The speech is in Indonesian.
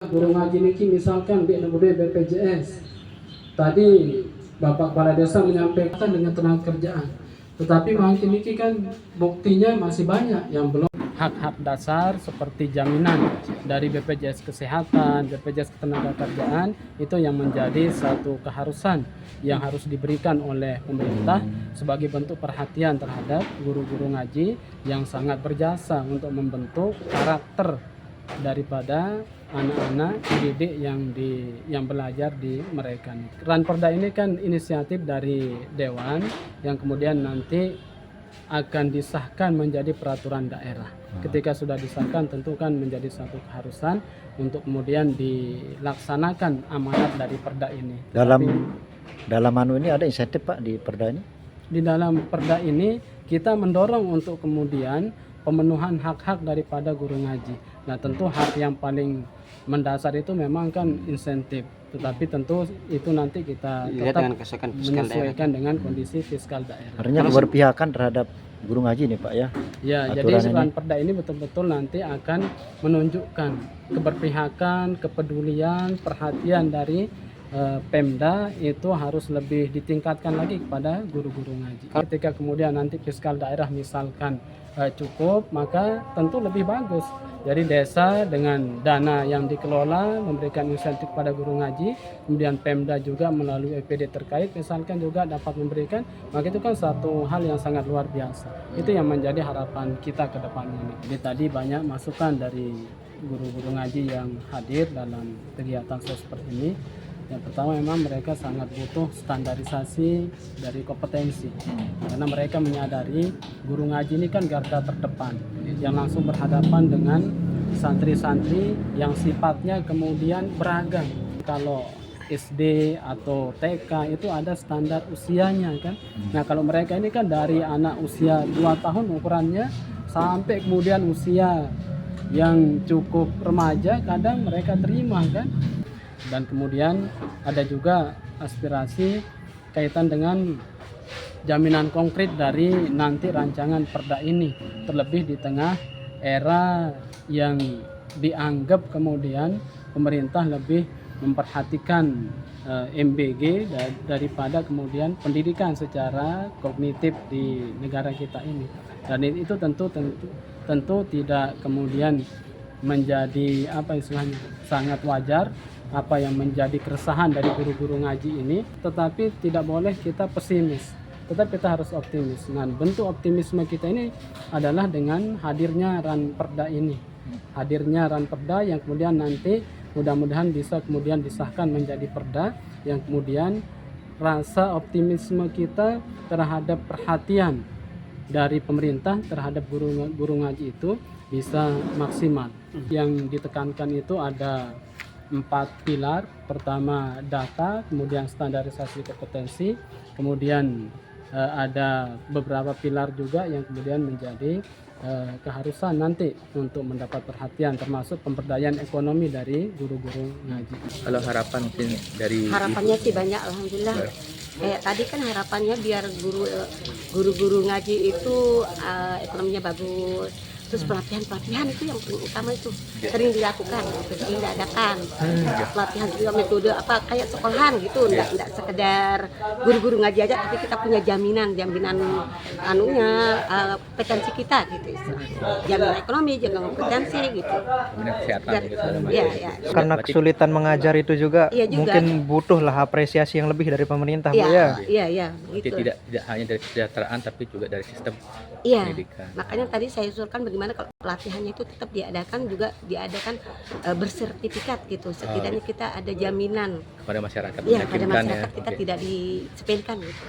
Guru ngaji niki misalkan di BPJS. Tadi Bapak Kepala Desa menyampaikan dengan tenaga kerjaan. Tetapi makin niki kan buktinya masih banyak yang belum. Hak-hak dasar seperti jaminan dari BPJS Kesehatan, BPJS Ketenagakerjaan itu yang menjadi satu keharusan yang harus diberikan oleh pemerintah sebagai bentuk perhatian terhadap guru-guru ngaji yang sangat berjasa untuk membentuk karakter daripada anak-anak didik yang belajar di mereka. Ranperda ini kan inisiatif dari Dewan yang kemudian nanti akan disahkan menjadi peraturan daerah. Ketika sudah disahkan tentu kan menjadi satu keharusan untuk kemudian dilaksanakan amanat dari perda ini. Dalam anu ini ada insentif Pak di perda ini? Di dalam perda ini kita mendorong untuk kemudian pemenuhan hak-hak daripada guru ngaji. Nah tentu hak yang paling mendasar itu memang kan insentif, tetapi tentu itu nanti kita tetap menyesuaikan dengan kondisi fiskal daerah. Artinya keberpihakan terhadap guru ngaji nih Pak ya? Ya, jadi Ranperda ini betul-betul nanti akan menunjukkan keberpihakan, kepedulian, perhatian dari Pemda itu harus lebih ditingkatkan lagi kepada guru-guru ngaji. Ketika kemudian nanti fiskal daerah misalkan cukup, maka tentu lebih bagus. Jadi desa dengan dana yang dikelola memberikan insentif pada guru ngaji, kemudian Pemda juga melalui EPD terkait misalkan juga dapat memberikan, maka itu kan satu hal yang sangat luar biasa. Itu yang menjadi harapan kita ke depannya. Jadi tadi banyak masukan dari guru-guru ngaji yang hadir dalam kegiatan seperti ini. Yang pertama memang mereka sangat butuh standarisasi dari kompetensi, karena mereka menyadari guru ngaji ini kan garda terdepan yang langsung berhadapan dengan santri-santri yang sifatnya kemudian beragam. Kalau SD atau TK itu ada standar usianya kan. Nah kalau mereka ini kan dari anak usia 2 tahun ukurannya sampai kemudian usia yang cukup remaja kadang mereka terima kan. Dan kemudian ada juga aspirasi kaitan dengan jaminan konkret dari nanti rancangan perda ini, terlebih di tengah era yang dianggap kemudian pemerintah lebih memperhatikan MBG daripada kemudian pendidikan secara kognitif di negara kita ini. Dan itu tentu tidak kemudian menjadi apa istilahnya sangat wajar apa yang menjadi keresahan dari guru-guru ngaji ini, tetapi tidak boleh kita pesimis, tetapi kita harus optimis. Nah, bentuk optimisme kita ini adalah dengan hadirnya Ranperda ini, hadirnya Ranperda yang kemudian nanti mudah-mudahan bisa kemudian disahkan menjadi perda, yang kemudian rasa optimisme kita terhadap perhatian dari pemerintah terhadap guru ngaji itu bisa maksimal. Yang ditekankan itu ada 4 pilar. Pertama data, kemudian standarisasi kompetensi, kemudian ada beberapa pilar juga yang kemudian menjadi keharusan nanti untuk mendapat perhatian, termasuk pemberdayaan ekonomi dari guru-guru ngaji. Kalau harapan mungkin dari harapannya sih banyak, alhamdulillah. Kayak tadi kan harapannya biar guru-guru ngaji itu ekonominya bagus. Terus pelatihan itu yang paling utama itu sering dilakukan, sering diadakan pelatihan juga metode apa kayak sekolahan gitu, enggak sekedar guru-guru ngaji aja, tapi kita punya jaminan anunya kompetensi kita gitu, jaminan ekonomi, jaminan kompetensi gitu. Kesehatan gitu. Ya. Karena kesulitan mengajar itu juga, iya juga mungkin butuhlah apresiasi yang lebih dari pemerintah, Bu ya. Iya, gitu. Tidak hanya dari kesejahteraan tapi juga dari sistem pendidikan. Makanya tadi saya usulkan bagaimana kalau pelatihannya itu tetap diadakan bersertifikat gitu, setidaknya kita ada jaminan kepada masyarakat. Iya, pada masyarakat kita tidak disepelekan gitu.